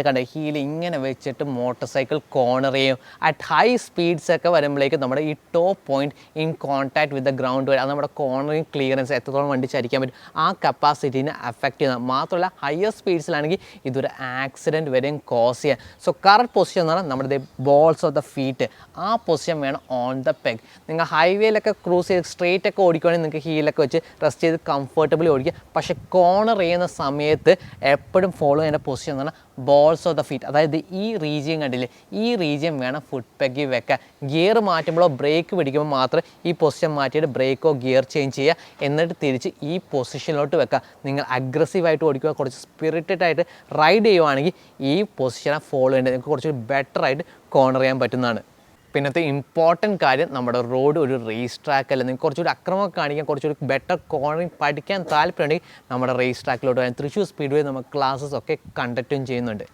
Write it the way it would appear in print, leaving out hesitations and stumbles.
കണ്ട ഹീൽ ഇങ്ങനെ വെച്ചിട്ട് മോട്ടോർ സൈക്കിൾ കോർണർ ചെയ്യും. അറ്റ് ഹൈ സ്പീഡ്സ് ഒക്കെ വരുമ്പോഴേക്കും നമ്മുടെ ഈ top point in contact with the ground വരെ അത് നമ്മുടെ കോർണറിങ് ക്ലിയറൻസ് എത്രത്തോളം വണ്ടി ചരിക്കാൻ പറ്റും ആ കപ്പാസിറ്റീനെ അഫക്റ്റ് ചെയ്യുന്നത്. മാത്രമല്ല ഹയർ സ്പീഡ്സിലാണെങ്കിൽ ഇതൊരു ആക്സിഡൻറ്റ് വരെയും കോസ് ചെയ്യാം. സോ കറക്റ്റ് പൊസിഷൻ എന്ന് പറഞ്ഞാൽ നമ്മുടെ ബോൾസ് ഓഫ് ദ ഫീറ്റ് ആ പൊസിഷൻ വേണം ഓൺ ദ പെഗ്. നിങ്ങൾ ഹൈവേയിലൊക്കെ ക്രൂസ് ചെയ്ത് സ്ട്രേറ്റ് ഒക്കെ ഓടിക്കുകയാണെങ്കിൽ നിങ്ങൾക്ക് ഹീലൊക്കെ വെച്ച് റെസ്റ്റ് ചെയ്ത് കംഫർട്ടബിളി ഓടിക്കുക. പക്ഷേ കോർണർ ചെയ്യുന്ന സമയത്ത് എപ്പോഴും ഫോളോ ചെയ്യേണ്ട പൊസിഷൻ എന്ന് പറഞ്ഞാൽ ബോൾസ് ഓഫ് ദ ഫീറ്റ്, അതായത് ഈ റീജിയൻ കണ്ടില്ലേ, ഈ റീജിയൻ വേണം ഫുട് പെഗിൽ വെക്കാൻ. ഗിയർ മാറ്റുമ്പോഴോ ബ്രേക്ക് പിടിക്കുമ്പോൾ മാത്രം ഈ പൊസിഷൻ മാറ്റിയിട്ട് ബ്രേക്കോ ഗിയർ ചേഞ്ച് ചെയ്യുക, എന്നിട്ട് തിരിച്ച് ഈ പൊസിഷനിലോട്ട് വെക്കുക. നിങ്ങൾ അഗ്രസീവായിട്ട് ഓടിക്കുക, കുറച്ച് സ്പിരിറ്റഡ് ആയിട്ട് റൈഡ് ചെയ്യുവാണെങ്കിൽ ഈ പൊസിഷനെ ഫോളോ ചെയ്യേണ്ടത് നിങ്ങൾക്ക് കുറച്ചുകൂടി ബെറ്ററായിട്ട് കോർണർ ചെയ്യാൻ പറ്റുന്നതാണ്. പിന്നത്തെ ഇമ്പോർട്ടൻറ്റ് കാര്യം, നമ്മുടെ റോഡ് ഒരു റേസ് ട്രാക്ക് അല്ല. നിങ്ങൾക്ക് കുറച്ചുകൂടി അക്രമം കാണിക്കാൻ കുറച്ചുകൂടി ബെറ്റർ കോർണറിങ് പഠിക്കാൻ താല്പര്യമുണ്ടെങ്കിൽ നമ്മുടെ റേസ് ട്രാക്കിലോട്ട് വരാൻ തൃശ്ശൂർ സ്പീഡ് വേ നമ്മൾ ക്ലാസ്സസ് ഒക്കെ കണ്ടക്റ്റും ചെയ്യുന്നുണ്ട്.